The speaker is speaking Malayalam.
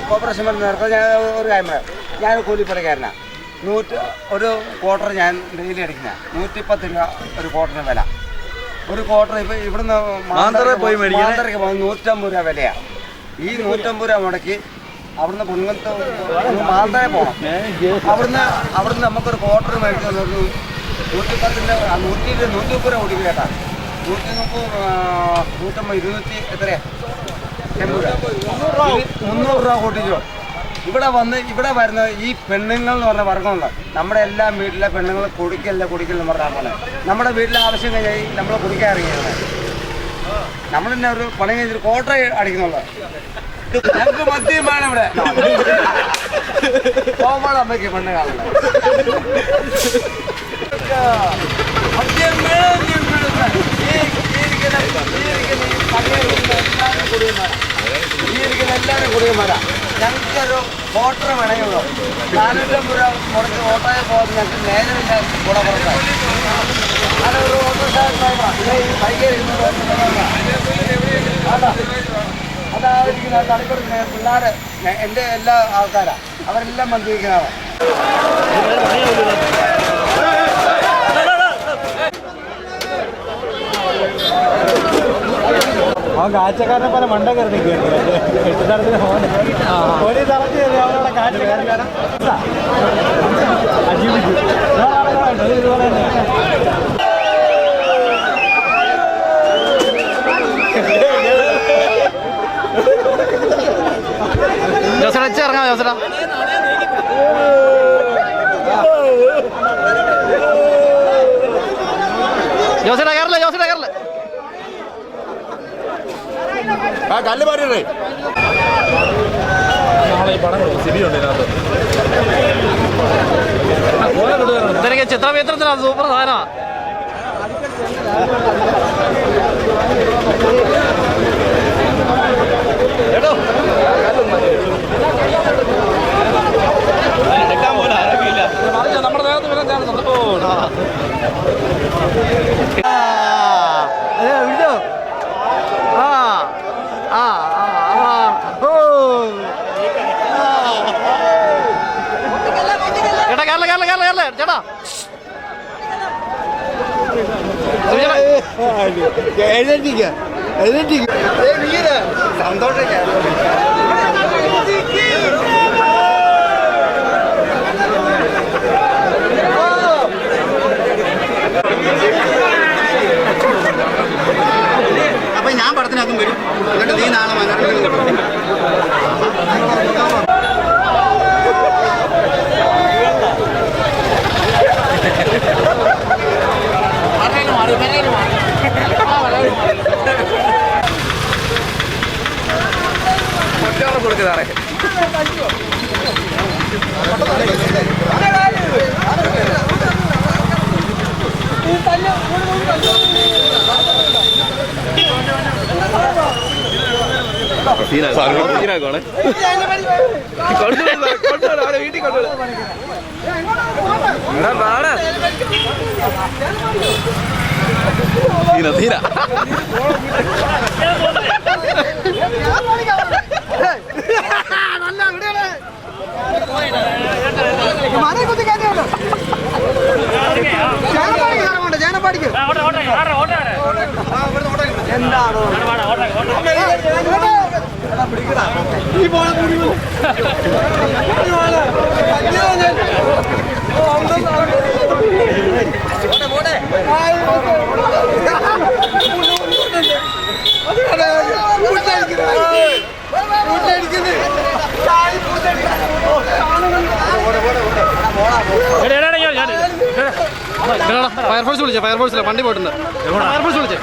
കോർപ്പറേഷൻ നടത്താൻ ഞാൻ ഒരു കാര്യം പറയാം. ഞാൻ കൂലിപ്പണിക്കാരനാണ്. ഒരു ക്വാർട്ടർ ഞാൻ ഡെയിലി അടിക്കുന്ന 110 രൂപ ഒരു ക്വാർട്ടറിന് വില. ഒരു ക്വാർട്ടർ ഇപ്പോൾ ഇവിടുന്ന് മാന്തരയ്ക്ക് പോകുമ്പോൾ 150 രൂപ വിലയാണ്. ഈ 150 രൂപ മുടക്കി അവിടുന്ന് കുന്നത്ത് മാന്തരയിൽ പോകണം. അവിടുന്ന് നമുക്കൊരു ക്വാർട്ടർ മേടിക്കുന്നത് 110 130 രൂപ ഓടിക്കും കേട്ടാ. 130 150 എത്രയാ 300 രൂപ കൂട്ടിച്ചോ. ഇവിടെ വരുന്ന ഈ പെണ്ണുങ്ങൾ എന്ന് പറഞ്ഞ വർഗ്ഗമുണ്ട്. നമ്മുടെ എല്ലാ വീട്ടിലെ പെണ്ണുങ്ങൾ കുടിക്കല്ല എന്ന് പറഞ്ഞാൽ നമ്മുടെ വീട്ടിലെ ആവശ്യം കഴിഞ്ഞാൽ നമ്മൾ കുടിക്കാൻ ഇറങ്ങിയത്. നമ്മൾ തന്നെ ഒരു പണി കഴിഞ്ഞിട്ട് ക്വാർട്ടർ അടിക്കുന്നുള്ളത്. ഞങ്ങൾക്ക് മദ്യം വേണം ഇവിടെ. പോകുമ്പോൾ അമ്മയ്ക്ക് പെണ്ണ് കാണുന്നത് മദ്യം വേണം. എല്ലാവരും കുടിയന്മാരാ. ഞങ്ങൾക്കൊരു ക്വാർട്ടർ വേണമെങ്കിലോ 450 രൂപ മുടക്കി ഓട്ടോയിൽ പോകുന്നത് ഞങ്ങൾക്ക് നേരമില്ല. ഗുണപുറത്ത് അതൊരു ഓട്ടോ അതായിരിക്കുന്ന തലക്കൊടുക്കുന്ന പിള്ളേർ എൻ്റെ എല്ലാ ആൾക്കാരാണ്. അവരെല്ലാം മന്ത്രിക്കുന്നതാണ്. അവൻ കാഴ്ചക്കാരനെ പോലെ മണ്ട കയറി കെട്ടിടത്തിന് ഒരു തറച്ച് അവനവിടെ കാഴ്ചക്കാരൻ അജീവിച്ചു ഇതുപോലെ തന്നെ. ജോസട ഇറങ്ങാം. ജോസട ജോസട കയറില്ല. ജോസട കയറില്ല. ആ കല്ല് പാടിയേ നാളെ ഈ പടം സിബിയുണ്ട് ഇതിനകത്ത് ചിത്രമേത്രത്തിനാണ്. സൂപ്പർ സാധനമാണ്. നമ്മുടെ നേരത്തെ ചേട്ടാ സന്തോഷം. അപ്പൊ ഞാൻ പടത്തിനകത്തും വരും. എന്നിട്ട് നീ നാളെ മനോരമ കൊടുക്കുന്നതാറേ. വീട്ടിൽ കൊണ്ടുപോകും. തീര എന്താണോ ഫയർഫോഴ്സ് വിളിച്ചേ. ഫയർഫോഴ്സിലെ വണ്ടി പോയിട്ടുണ്ട്. ഫയർഫോഴ്സ് വിളിച്ചേ.